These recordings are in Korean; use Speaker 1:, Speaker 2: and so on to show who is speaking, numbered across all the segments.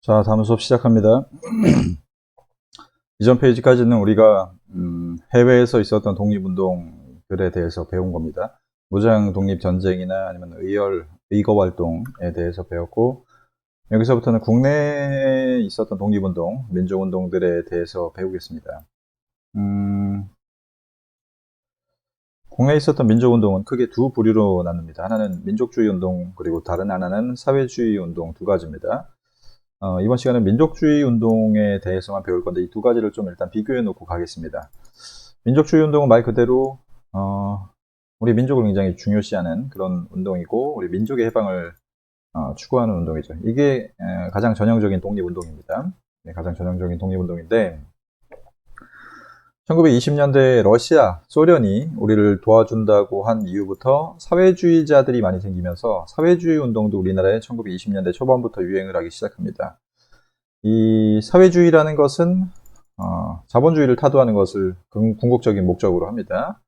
Speaker 1: 자, 다음 수업 시작합니다. 이전 페이지까지는 우리가 해외에서 있었던 독립운동들에 대해서 배운 겁니다. 무장 독립전쟁이나 아니면 의거 활동에 대해서 배웠고, 여기서부터는 국내에 있었던 독립운동, 민족운동들에 대해서 배우겠습니다. 국내에 있었던 민족운동은 크게 두 부류로 나눕니다. 하나는 민족주의 운동, 그리고 다른 하나는 사회주의 운동 두 가지입니다. 이번 시간은 민족주의 운동에 대해서만 배울 건데 이 두 가지를 좀 일단 비교해 놓고 가겠습니다. 민족주의 운동은 말 그대로 우리 민족을 굉장히 중요시하는 그런 운동이고 우리 민족의 해방을 추구하는 운동이죠. 이게 가장 전형적인 독립운동입니다. 네, 가장 전형적인 독립운동인데 1920년대 러시아, 소련이 우리를 도와준다고 한 이후부터 사회주의자들이 많이 생기면서 사회주의 운동도 우리나라에 1920년대 초반부터 유행을 하기 시작합니다. 이 사회주의라는 것은 자본주의를 타도하는 것을 궁극적인 목적으로 합니다.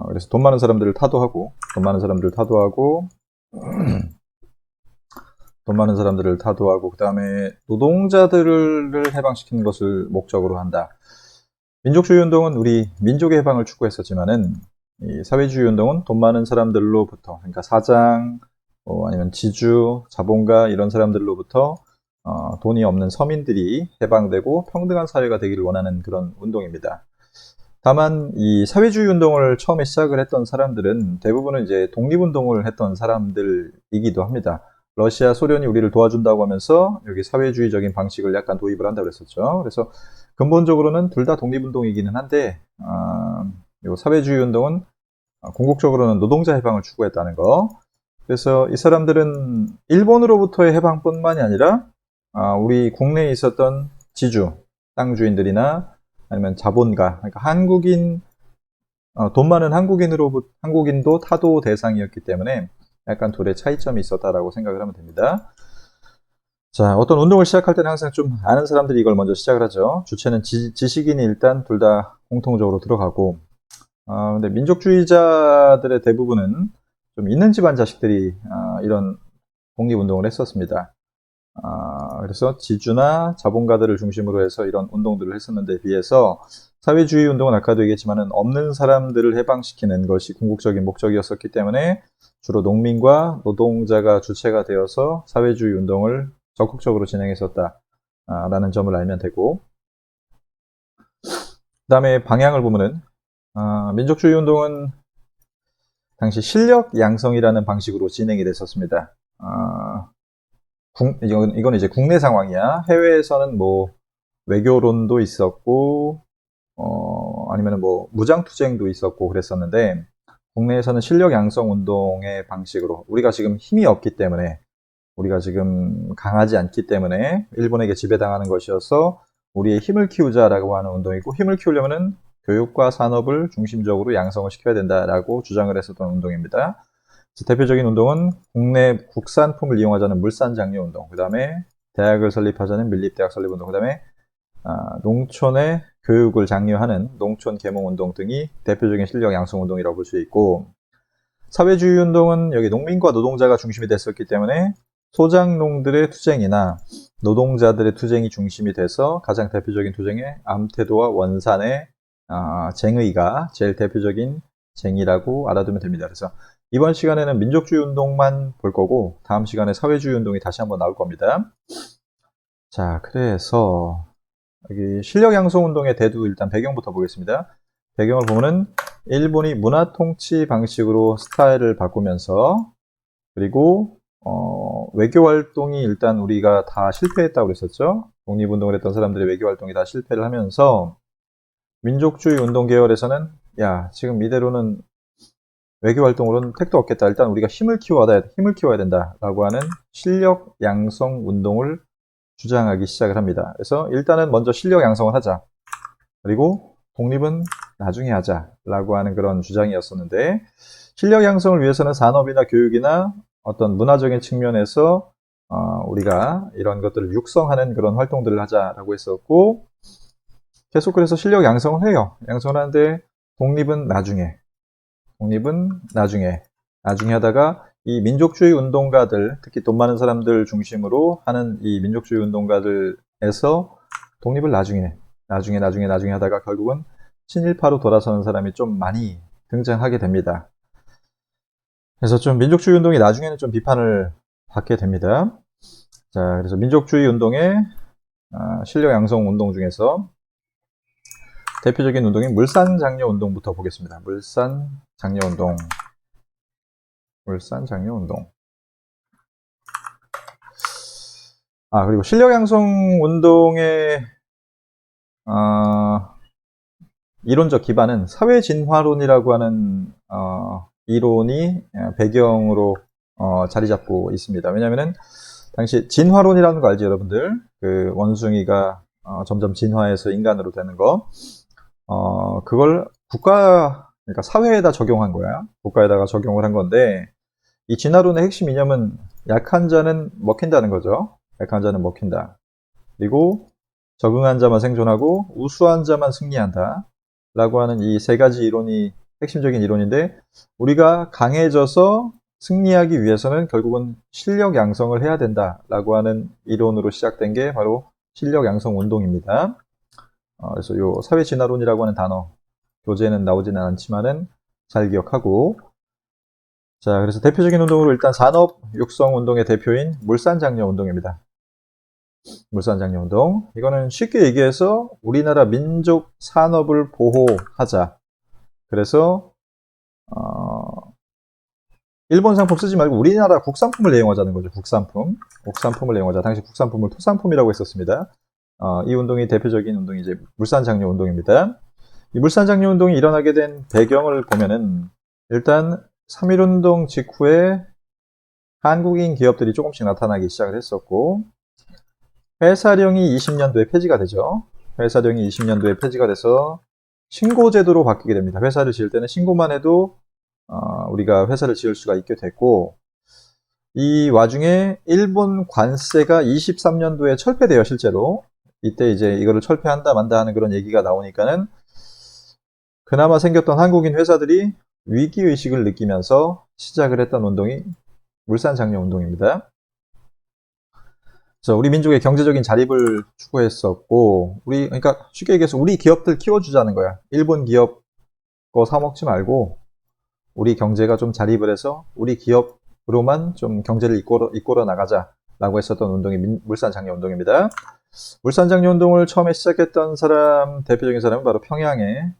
Speaker 1: 그래서 돈 많은 사람들을 타도하고 그 다음에 노동자들을 해방시키는 것을 목적으로 한다. 민족주의 운동은 우리 민족의 해방을 추구했었지만은 이 사회주의 운동은 돈 많은 사람들로부터, 그러니까 사장, 아니면 지주, 자본가 이런 사람들로부터 돈이 없는 서민들이 해방되고 평등한 사회가 되기를 원하는 그런 운동입니다. 다만 이 사회주의 운동을 처음에 시작을 했던 사람들은 대부분은 이제 독립운동을 했던 사람들이기도 합니다. 러시아, 소련이 우리를 도와준다고 하면서 여기 사회주의적인 방식을 약간 도입을 한다고 그랬었죠. 그래서 근본적으로는 둘 다 독립운동이기는 한데 이 사회주의 운동은 궁극적으로는 노동자 해방을 추구했다는 거. 그래서 이 사람들은 일본으로부터의 해방뿐만이 아니라 우리 국내에 있었던 지주, 땅 주인들이나 아니면 자본가, 그러니까 돈 많은 한국인도 타도 대상이었기 때문에 약간 둘의 차이점이 있었다라고 생각을 하면 됩니다. 자, 어떤 운동을 시작할 때는 항상 좀 아는 사람들이 이걸 먼저 시작을 하죠. 주체는 지식인이 일단 둘 다 공통적으로 들어가고, 근데 민족주의자들의 대부분은 좀 있는 집안 자식들이 이런 독립운동을 했었습니다. 그래서 지주나 자본가들을 중심으로 해서 이런 운동들을 했었는데 비해서 사회주의 운동은 아까도 얘기했지만은 없는 사람들을 해방시키는 것이 궁극적인 목적이었었기 때문에 주로 농민과 노동자가 주체가 되어서 사회주의 운동을 적극적으로 진행했었다라는 점을 알면 되고, 그 다음에 방향을 보면은 민족주의 운동은 당시 실력 양성이라는 방식으로 진행이 됐었습니다. 이건 이제 국내 상황이야. 해외에서는 뭐 외교론도 있었고, 아니면 뭐 무장투쟁도 있었고 그랬었는데, 국내에서는 실력 양성 운동의 방식으로 우리가 지금 힘이 없기 때문에, 우리가 지금 강하지 않기 때문에 일본에게 지배당하는 것이어서 우리의 힘을 키우자라고 하는 운동이고, 힘을 키우려면은 교육과 산업을 중심적으로 양성을 시켜야 된다라고 주장을 했었던 운동입니다. 대표적인 운동은 국내 국산품을 이용하자는 물산 장려 운동, 그 다음에 대학을 설립하자는 밀립대학 설립 운동, 그 다음에 농촌의 교육을 장려하는 농촌 계몽 운동 등이 대표적인 실력 양성 운동이라고 볼 수 있고, 사회주의 운동은 여기 농민과 노동자가 중심이 됐었기 때문에 소장농들의 투쟁이나 노동자들의 투쟁이 중심이 돼서 가장 대표적인 투쟁에 암태도와 원산의 쟁의가 제일 대표적인 쟁의라고 알아두면 됩니다. 그래서 이번 시간에는 민족주의 운동만 볼 거고 다음 시간에 사회주의 운동이 다시 한번 나올 겁니다. 자, 그래서 여기 실력 양성 운동의 대두 일단 배경부터 보겠습니다. 배경을 보면은 일본이 문화 통치 방식으로 스타일을 바꾸면서, 그리고 외교 활동이 일단 우리가 다 실패했다고 그랬었죠. 독립운동을 했던 사람들의 외교 활동이 다 실패를 하면서 민족주의 운동 계열에서는 야, 지금 이대로는 외교 활동으로는 택도 없겠다. 일단 우리가 힘을 키워야 된다라고 하는 실력 양성 운동을 주장하기 시작을 합니다. 그래서 일단은 먼저 실력 양성을 하자. 그리고 독립은 나중에 하자라고 하는 그런 주장이었었는데, 실력 양성을 위해서는 산업이나 교육이나 어떤 문화적인 측면에서 우리가 이런 것들을 육성하는 그런 활동들을 하자라고 했었고, 계속 그래서 실력 양성을 해요. 양성을 하는데 독립은 나중에 하다가 이 민족주의 운동가들, 특히 돈 많은 사람들 중심으로 하는 이 민족주의 운동가들에서 독립을 나중에 하다가 결국은 친일파로 돌아서는 사람이 좀 많이 등장하게 됩니다. 그래서 좀 민족주의 운동이 나중에는 좀 비판을 받게 됩니다. 자, 그래서 민족주의 운동의 실력 양성 운동 중에서 대표적인 운동이 물산장려 운동부터 보겠습니다. 물산장려 운동. 그리고 실력 양성 운동의 이론적 기반은 사회 진화론이라고 하는 이론이 배경으로 자리 잡고 있습니다. 왜냐하면은 당시 진화론이라는 거 알죠, 여러분들? 그 원숭이가 점점 진화해서 인간으로 되는 거. 그걸 그러니까 사회에다 적용한 거야. 국가에다가 적용을 한 건데, 이 진화론의 핵심 이념은 약한 자는 먹힌다는 거죠. 약한 자는 먹힌다. 그리고 적응한 자만 생존하고 우수한 자만 승리한다. 라고 하는 이 세 가지 이론이 핵심적인 이론인데, 우리가 강해져서 승리하기 위해서는 결국은 실력 양성을 해야 된다라고 하는 이론으로 시작된 게 바로 실력 양성 운동입니다. 그래서 요 사회 진화론이라고 하는 단어 교재에는 나오지는 않지만은 잘 기억하고, 자, 그래서 대표적인 운동으로 일단 산업 육성 운동의 대표인 물산장려 운동입니다. 물산장려 운동. 이거는 쉽게 얘기해서 우리나라 민족 산업을 보호하자. 그래서 일본 상품 쓰지 말고 우리나라 국산품을 애용하자는 거죠. 국산품을 애용하자. 당시 국산품을 토산품이라고 했었습니다. 이 운동이 대표적인 운동이 이제 물산장려 운동입니다. 이 물산장려 운동이 일어나게 된 배경을 보면은 일단 3.1운동 직후에 한국인 기업들이 조금씩 나타나기 시작을 했었고, 회사령이 20년도에 폐지가 되죠. 회사령이 20년도에 폐지가 돼서 신고제도로 바뀌게 됩니다. 회사를 지을 때는 신고만 해도 우리가 회사를 지을 수가 있게 됐고, 이 와중에 일본 관세가 23년도에 철폐돼요, 실제로. 이때 이제 이거를 철폐한다 만다 하는 그런 얘기가 나오니까는 그나마 생겼던 한국인 회사들이 위기의식을 느끼면서 시작을 했던 운동이 물산장려 운동입니다. 그래서 우리 민족의 경제적인 자립을 추구했었고, 그러니까 쉽게 얘기해서 우리 기업들 키워주자는 거야. 일본 기업 거 사먹지 말고 우리 경제가 좀 자립을 해서 우리 기업으로만 좀 경제를 이끌어 나가자라고 했었던 운동이 물산장려 운동입니다. 물산장려 운동을 처음에 시작했던 대표적인 사람은 바로 평양의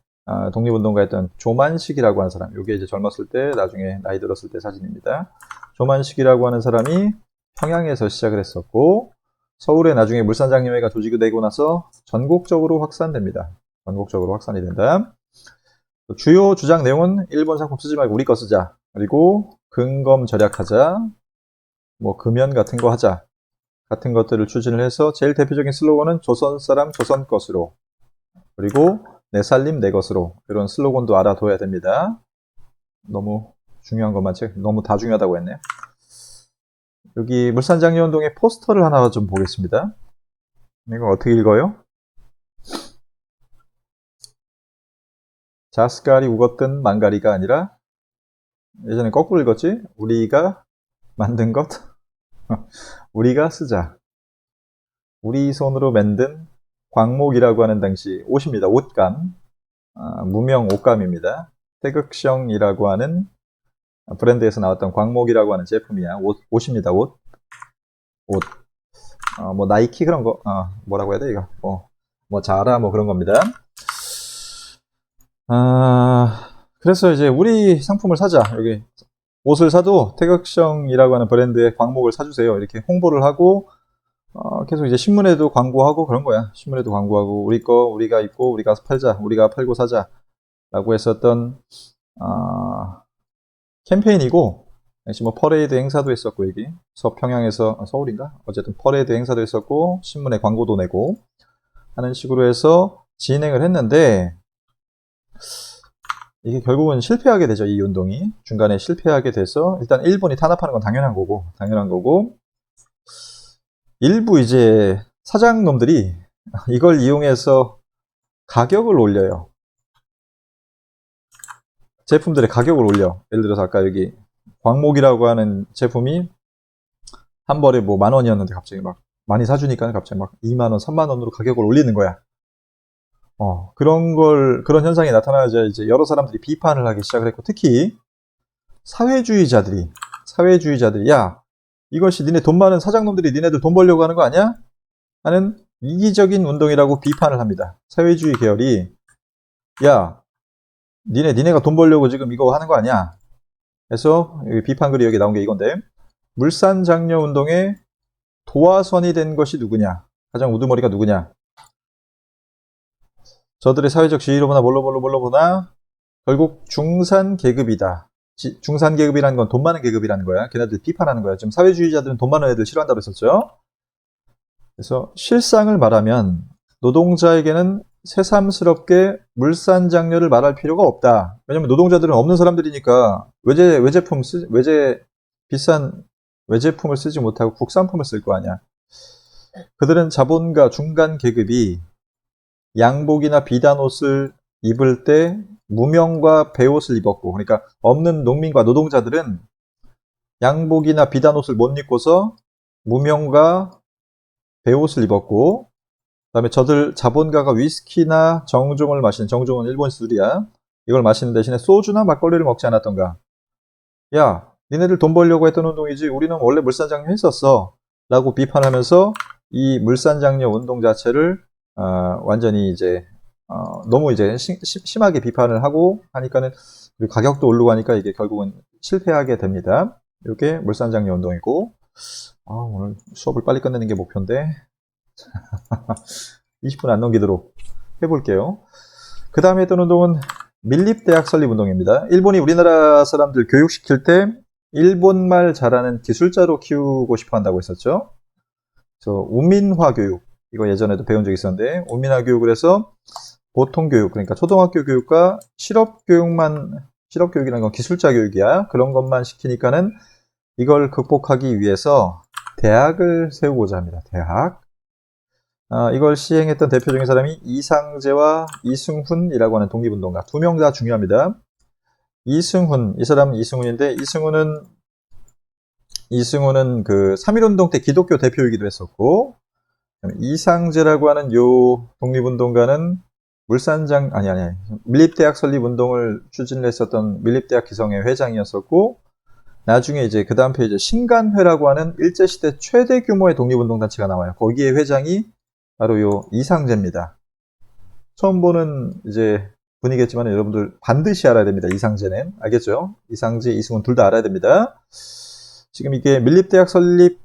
Speaker 1: 독립운동가였던 조만식이라고 하는 사람. 이게 이제 젊었을 때, 나중에 나이 들었을 때 사진입니다. 조만식이라고 하는 사람이 평양에서 시작을 했었고, 서울에 나중에 물산장려회가 조직되고 나서 전국적으로 확산됩니다. 전국적으로 확산이 된다. 주요 주장 내용은 일본 상품 쓰지 말고 우리 거 쓰자. 그리고 근검 절약하자. 뭐 금연 같은 거 하자. 같은 것들을 추진을 해서 제일 대표적인 슬로건은 조선 사람 조선 것으로. 그리고 내 살림 내 것으로. 이런 슬로건도 알아둬야 됩니다. 너무 중요한 것만 너무 다 중요하다고 했네요. 여기 물산장려 운동의 포스터를 하나 좀 보겠습니다. 이거 어떻게 읽어요? 자스칼이 우거뜬 망가리가 아니라, 예전에 거꾸로 읽었지? 우리가 만든 것 우리가 쓰자. 우리 손으로 만든 광목이라고 하는 당시 옷입니다. 옷감. 무명 옷감입니다. 태극성이라고 하는 브랜드에서 나왔던 광목이라고 하는 제품이야. 옷입니다. 옷. 뭐 나이키 그런 거, 뭐라고 해야 돼 이거? 뭐 자라 뭐 그런 겁니다. 그래서 이제 우리 상품을 사자. 여기 옷을 사도 태극성이라고 하는 브랜드의 광목을 사주세요. 이렇게 홍보를 하고 계속 이제 신문에도 광고하고 그런 거야. 신문에도 광고하고 우리 거 우리가 입고 우리가 팔자. 우리가 팔고 사자. 라고 했었던 캠페인이고, 역시 뭐 퍼레이드 행사도 했었고, 여기 서평양에서 서울인가? 어쨌든 퍼레이드 행사도 했었고, 신문에 광고도 내고 하는 식으로 해서 진행을 했는데, 이게 결국은 실패하게 되죠. 이 운동이 중간에 실패하게 돼서, 일단 일본이 탄압하는 건 당연한 거고 일부 이제 사장놈들이 이걸 이용해서 가격을 올려요. 제품들의 가격을 올려. 예를 들어서 아까 여기 광목이라고 하는 제품이 한 벌에 뭐 10,000원이었는데 갑자기 막 많이 사주니까 갑자기 막 2만 원, 3만 원으로 가격을 올리는 거야. 그런 현상이 나타나자 이제 여러 사람들이 비판을 하기 시작을 했고, 특히 사회주의자들이, 야, 이것이 니네 돈 많은 사장놈들이 니네들 돈 벌려고 하는 거 아니야? 하는 이기적인 운동이라고 비판을 합니다. 사회주의 계열이, 야, 니네가 돈 벌려고 지금 이거 하는 거 아니야? 그래서 여기 비판글이 여기 나온 게 이건데, 물산장려 운동의 도화선이 된 것이 누구냐? 가장 우두머리가 누구냐? 저들의 사회적 지위로 뭘로 보나? 결국 중산계급이다. 중산계급이라는 건 돈 많은 계급이라는 거야. 걔네들 비판하는 거야. 지금 사회주의자들은 돈 많은 애들 싫어한다고 했었죠. 그래서 실상을 말하면 노동자에게는 새삼스럽게 물산장려를 말할 필요가 없다. 왜냐면 노동자들은 없는 사람들이니까 비싼 외제품을 쓰지 못하고 국산품을 쓸 거 아니야. 그들은 자본가 중간 계급이 양복이나 비단 옷을 입을 때 무명과 배옷을 입었고, 그러니까 없는 농민과 노동자들은 양복이나 비단 옷을 못 입고서 무명과 배옷을 입었고, 그 다음에 저들 자본가가 위스키나 정종을 마시는, 정종은 일본 술이야. 이걸 마시는 대신에 소주나 막걸리를 먹지 않았던가. 야, 니네들 돈 벌려고 했던 운동이지 우리는 원래 물산장려 했었어 라고 비판하면서 이 물산장려 운동 자체를 완전히 이제 너무 이제 심하게 비판을 하고 하니까는, 그리고 가격도 오르고 하니까 이게 결국은 실패하게 됩니다. 이게 물산장려 운동이고, 오늘 수업을 빨리 끝내는 게 목표인데 20분 안 넘기도록 해볼게요. 그 다음에 했던 운동은 밀립대학 설립 운동입니다. 일본이 우리나라 사람들 교육시킬 때 일본말 잘하는 기술자로 키우고 싶어 한다고 했었죠. 그래서 우민화 교육, 이거 예전에도 배운 적이 있었는데, 우민화 교육을 해서 보통 교육, 그러니까 초등학교 교육과 실업교육이라는 건 기술자 교육이야. 그런 것만 시키니까는 이걸 극복하기 위해서 대학을 세우고자 합니다. 대학. 이걸 시행했던 대표적인 사람이 이상제와 이승훈이라고 하는 독립운동가. 두 명 다 중요합니다. 이승훈, 이 사람은 이승훈인데, 이승훈은 그 3.1운동 때 기독교 대표이기도 했었고, 이상제라고 하는 요 독립운동가는 밀립대학 설립 운동을 추진을 했었던 밀립대학 기성회 회장이었었고, 나중에 이제 그 다음 페이지에 신간회라고 하는 일제시대 최대 규모의 독립운동단체가 나와요. 거기에 회장이 바로 요 이상제입니다. 처음 보는 이제 분이겠지만 여러분들 반드시 알아야 됩니다. 이상제는. 알겠죠? 이상제, 이승훈 둘 다 알아야 됩니다. 지금 이게 밀립대학 설립을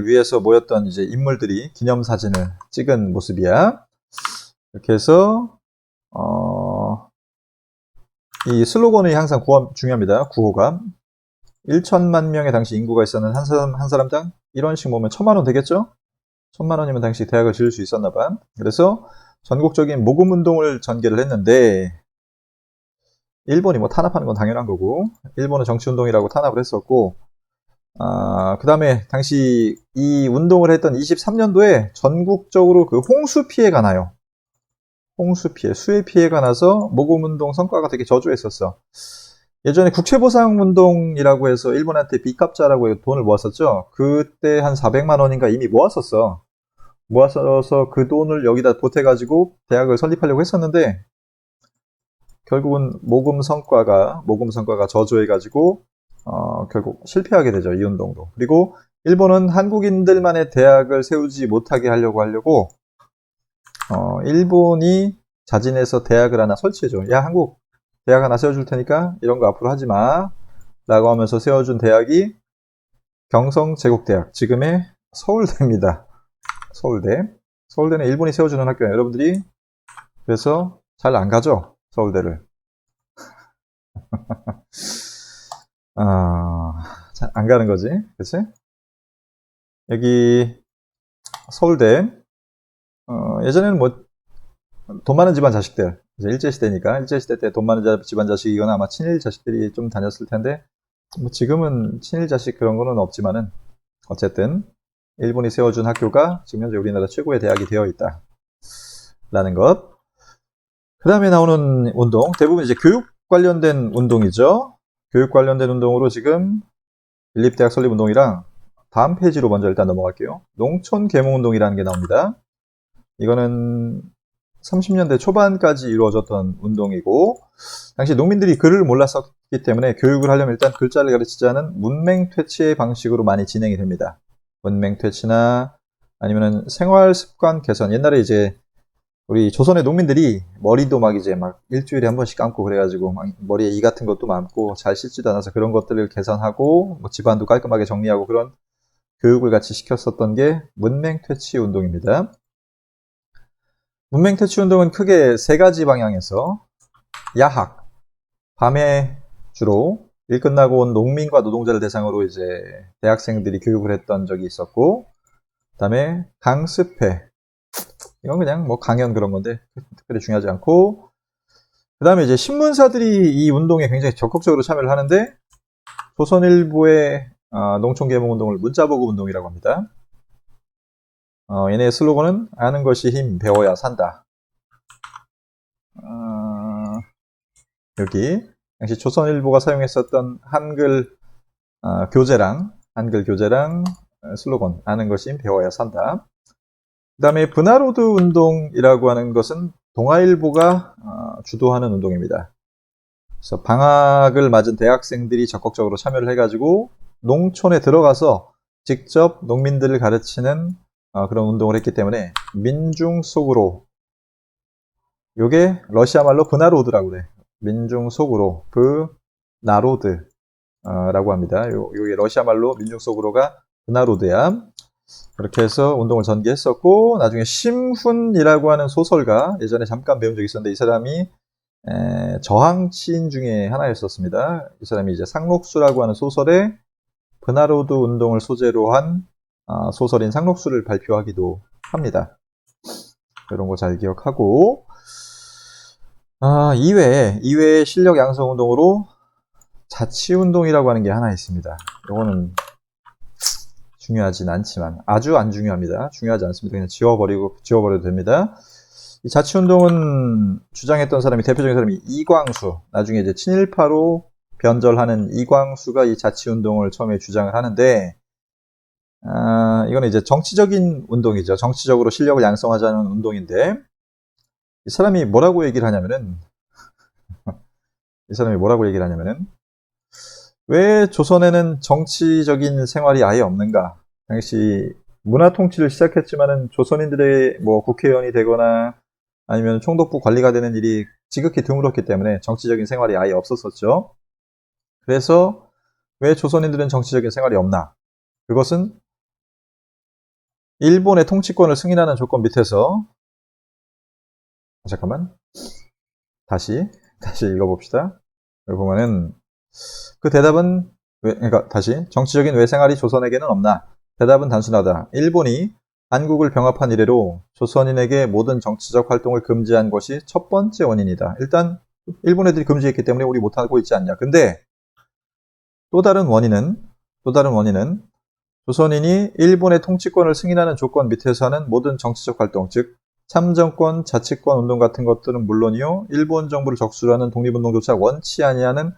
Speaker 1: 위해서 모였던 이제 인물들이 기념사진을 찍은 모습이야. 이렇게 해서, 이 슬로건이 항상 중요합니다. 구호가. 1천만 명의 당시 인구가 있었는 한 사람당 1원씩 모으면 1,000만 원 되겠죠? 1,000만 원이면 당시 대학을 지을 수 있었나 봐. 그래서 전국적인 모금 운동을 전개를 했는데, 일본이 뭐 탄압하는 건 당연한 거고, 일본은 정치운동이라고 탄압을 했었고, 그 다음에 당시 이 운동을 했던 23년도에 전국적으로 그 홍수 피해가 나요. 홍수 피해, 수해 피해가 나서 모금운동 성과가 되게 저조했었어. 예전에 국채보상운동이라고 해서 일본한테 빚갚자라고 돈을 모았었죠. 그때 한 400만 원인가 이미 모았었어. 모아서 그 돈을 여기다 보태가지고 대학을 설립하려고 했었는데, 결국은 모금 성과가 저조해가지고 결국 실패하게 되죠. 이 운동도. 그리고 일본은 한국인들만의 대학을 세우지 못하게 하려고 일본이 자진해서 대학을 하나 설치해줘. 야, 한국 대학 하나 세워줄 테니까 이런 거 앞으로 하지 마 라고 하면서 세워준 대학이 경성제국대학, 지금의 서울대입니다. 서울대는 일본이 세워주는 학교예요. 여러분들이 그래서 잘 안 가죠, 서울대를. 잘 안 가는 거지, 그치? 여기 서울대, 예전에는 뭐 돈 많은 집안 자식들, 이제 일제시대니까, 일제시대 때 돈 많은 집안 자식이거나 아마 친일 자식들이 좀 다녔을 텐데, 뭐 지금은 친일 자식 그런 거는 없지만은, 어쨌든 일본이 세워준 학교가 지금 현재 우리나라 최고의 대학이 되어 있다 라는 것. 그 다음에 나오는 운동, 대부분 이제 교육 관련된 운동이죠. 교육 관련된 운동으로 지금 일립대학 설립운동이랑 다음 페이지로 먼저 일단 넘어갈게요. 농촌 계몽운동이라는 게 나옵니다. 이거는 30년대 초반까지 이루어졌던 운동이고, 당시 농민들이 글을 몰랐었기 때문에 교육을 하려면 일단 글자를 가르치지 않은 문맹퇴치의 방식으로 많이 진행이 됩니다. 문맹퇴치나 아니면은 생활습관 개선. 옛날에 이제 우리 조선의 농민들이 머리도 막 이제 막 일주일에 한 번씩 감고 그래가지고 막 머리에 이 같은 것도 많고 잘 씻지도 않아서 그런 것들을 개선하고 뭐 집안도 깔끔하게 정리하고 그런 교육을 같이 시켰었던 게 문맹퇴치 운동입니다. 문맹퇴치 운동은 크게 세 가지 방향에서 야학, 밤에 주로 일 끝나고 온 농민과 노동자를 대상으로 이제 대학생들이 교육을 했던 적이 있었고, 그다음에 강습회, 이건 그냥 뭐 강연 그런 건데 특별히 중요하지 않고, 그다음에 이제 신문사들이 이 운동에 굉장히 적극적으로 참여를 하는데, 조선일보의 농촌계몽운동을 문자보고 운동이라고 합니다. 얘네의 슬로건은 아는 것이 힘, 배워야 산다. 여기 당시 조선일보가 사용했었던 한글 교재랑 슬로건 아는 것이 힘, 배워야 산다. 그 다음에 분하로드 운동이라고 하는 것은 동아일보가 주도하는 운동입니다. 그래서 방학을 맞은 대학생들이 적극적으로 참여를 해가지고 농촌에 들어가서 직접 농민들을 가르치는 그런 운동을 했기 때문에 민중 속으로, 요게 러시아 말로 브나로드라고 그래. 민중 속으로 브나로드 라고 합니다. 요게 러시아 말로 민중 속으로가 브나로드야. 그렇게 해서 운동을 전개했었고, 나중에 심훈이라고 하는 소설가, 예전에 잠깐 배운 적이 있었는데 이 사람이 저항치인 중에 하나였었습니다. 이 사람이 이제 상록수라고 하는 소설에 브나로드 운동을 소재로 한 소설인 상록수를 발표하기도 합니다. 이런 거 잘 기억하고, 이외에 실력 양성 운동으로 자치 운동이라고 하는 게 하나 있습니다. 이거는 중요하진 않지만 아주 안 중요합니다. 중요하지 않습니다. 그냥 지워버려도 됩니다. 이 자치운동은 주장했던 사람이, 대표적인 사람이 이광수, 나중에 이제 친일파로 변절하는 이광수가 이 자치운동을 처음에 주장을 하는데, 이거는 이제 정치적인 운동이죠. 정치적으로 실력을 양성하자는 운동인데, 이 사람이 뭐라고 얘기를 하냐면은, 왜 조선에는 정치적인 생활이 아예 없는가? 당시 문화 통치를 시작했지만은 조선인들의 뭐 국회의원이 되거나 아니면 총독부 관리가 되는 일이 지극히 드물었기 때문에 정치적인 생활이 아예 없었었죠. 그래서 왜 조선인들은 정치적인 생활이 없나? 그것은 일본의 통치권을 승인하는 조건 밑에서, 잠깐만, 다시 읽어봅시다. 여기 보면은 그 대답은 그러니까 다시, 정치적인 왜 생활이 조선에게는 없나? 대답은 단순하다. 일본이 한국을 병합한 이래로 조선인에게 모든 정치적 활동을 금지한 것이 첫 번째 원인이다. 일단 일본 애들이 금지했기 때문에 우리 못하고 있지 않냐. 근데 또 다른 원인은 조선인이 일본의 통치권을 승인하는 조건 밑에서 하는 모든 정치적 활동, 즉 참정권, 자치권 운동 같은 것들은 물론이요, 일본 정부를 적수로 하는 독립운동조차 원치 아니하는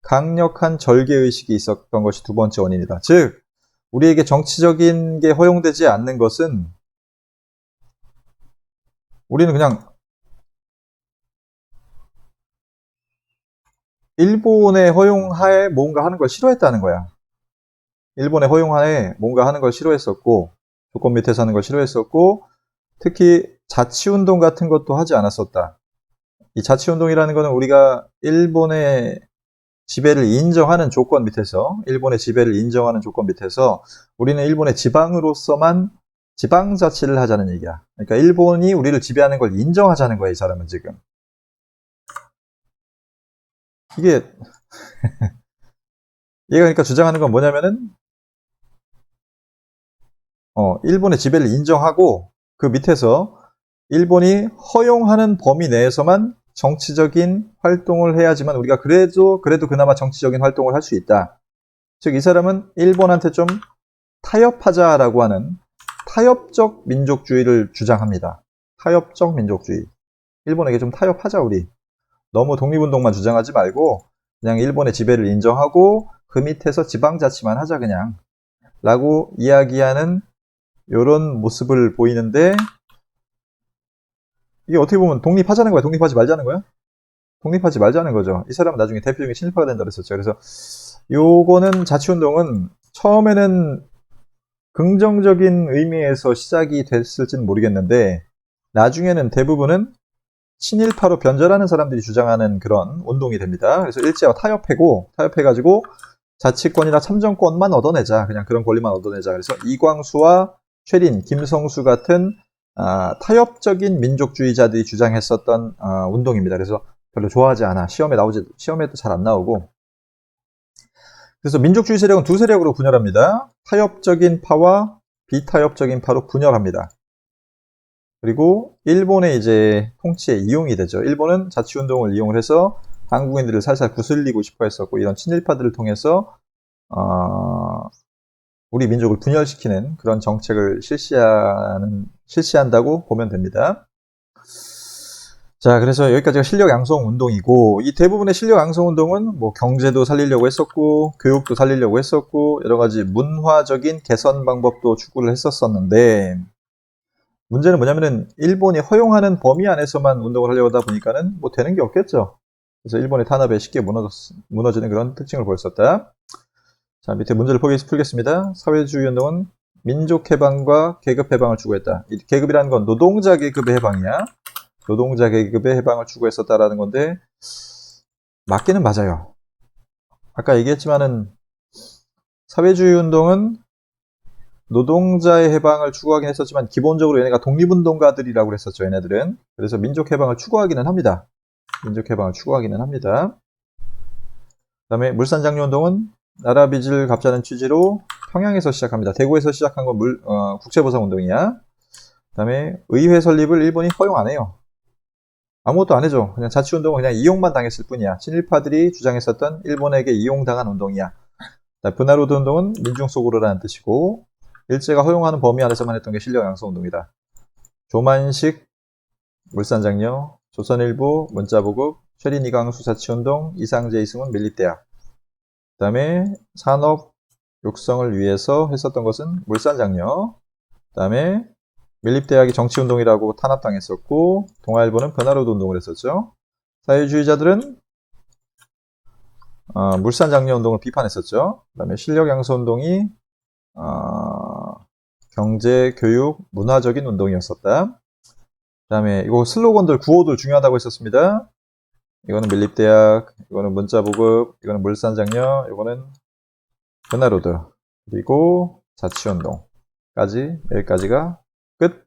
Speaker 1: 강력한 절개의식이 있었던 것이 두 번째 원인이다. 즉 우리에게 정치적인 게 허용되지 않는 것은, 우리는 그냥 일본의 허용하에 뭔가 하는 걸 싫어했다는 거야. 일본의 허용하에 뭔가 하는 걸 싫어했었고, 조건 밑에서 하는 걸 싫어했었고, 특히 자치운동 같은 것도 하지 않았었다. 이 자치운동이라는 것은 우리가 일본의 지배를 인정하는 조건 밑에서, 우리는 일본의 지방으로서만 지방자치를 하자는 얘기야. 그러니까 일본이 우리를 지배하는 걸 인정하자는 거야, 이 사람은 지금. 이게 얘가 그러니까 주장하는 건 뭐냐면은, 일본의 지배를 인정하고 그 밑에서 일본이 허용하는 범위 내에서만 정치적인 활동을 해야지만 우리가 그래도 그나마 정치적인 활동을 할 수 있다. 즉 이 사람은 일본한테 좀 타협하자라고 하는 타협적 민족주의를 주장합니다. 타협적 민족주의. 일본에게 좀 타협하자 우리. 너무 독립운동만 주장하지 말고 그냥 일본의 지배를 인정하고 그 밑에서 지방자치만 하자 그냥 라고 이야기하는 이런 모습을 보이는데, 이게 어떻게 보면 독립하자는 거야? 독립하지 말자는 거야? 독립하지 말자는 거죠. 이 사람은 나중에 대표적인 친일파가 된다 그랬었죠. 그래서 요거는 자치운동은 처음에는 긍정적인 의미에서 시작이 됐을지는 모르겠는데, 나중에는 대부분은 친일파로 변절하는 사람들이 주장하는 그런 운동이 됩니다. 그래서 일제와 타협해가지고 자치권이나 참정권만 얻어내자, 그냥 그런 권리만 얻어내자. 그래서 이광수와 최린, 김성수 같은 타협적인 민족주의자들이 주장했었던 운동입니다. 그래서 별로 좋아하지 않아. 시험에도 잘 안 나오고. 그래서 민족주의 세력은 두 세력으로 분열합니다. 타협적인 파와 비타협적인 파로 분열합니다. 그리고 일본의 이제 통치에 이용이 되죠. 일본은 자치운동을 이용을 해서 한국인들을 살살 구슬리고 싶어 했었고, 이런 친일파들을 통해서 우리 민족을 분열시키는 그런 정책을 실시한다고 보면 됩니다. 자, 그래서 여기까지가 실력 양성 운동이고, 이 대부분의 실력 양성 운동은 뭐 경제도 살리려고 했었고, 교육도 살리려고 했었고, 여러 가지 문화적인 개선 방법도 추구를 했었었는데, 문제는 뭐냐면은 일본이 허용하는 범위 안에서만 운동을 하려고 하다 보니까는 뭐 되는 게 없겠죠. 그래서 일본의 탄압에 쉽게 무너지는 그런 특징을 보였었다. 자, 밑에 문제를 풀겠습니다. 사회주의 운동은 민족 해방과 계급 해방을 추구했다. 이 계급이라는 건 노동자 계급의 해방이야. 노동자 계급의 해방을 추구했었다라는 건데, 맞기는 맞아요. 아까 얘기했지만은 사회주의 운동은 노동자의 해방을 추구하긴 했었지만 기본적으로 얘네가 독립운동가들이라고 그랬었죠, 얘네들은. 그래서 민족 해방을 추구하기는 합니다. 민족 해방을 추구하기는 합니다. 그 다음에 물산장려운동은 나라 빚을 갚자는 취지로 평양에서 시작합니다. 대구에서 시작한 건 국채보상운동이야. 그 다음에 의회 설립을 일본이 허용 안 해요. 아무것도 안 해줘. 그냥 자치운동은 그냥 이용만 당했을 뿐이야. 친일파들이 주장했었던 일본에게 이용당한 운동이야. 분하로드 운동은 민중 속으로라는 뜻이고, 일제가 허용하는 범위 안에서만 했던 게 실력 양성 운동이다. 조만식 물산장려, 조선일보 문자보급, 최린 이광수 자치운동, 이상재 이승훈 밀립대학. 그 다음에 산업 육성을 위해서 했었던 것은 물산장려. 그 다음에 밀립대학이 정치운동이라고 탄압당했었고, 동아일보는 변화로드 운동을 했었죠. 사회주의자들은 물산장려 운동을 비판했었죠. 그 다음에 실력 양성 운동이 경제, 교육, 문화적인 운동이었었다. 그 다음에 이거 슬로건들, 구호들 중요하다고 했었습니다. 이거는 밀립대학, 이거는 문자보급, 이거는 물산장려, 이거는 변화로드, 그리고 자치운동까지, 여기까지가 끝.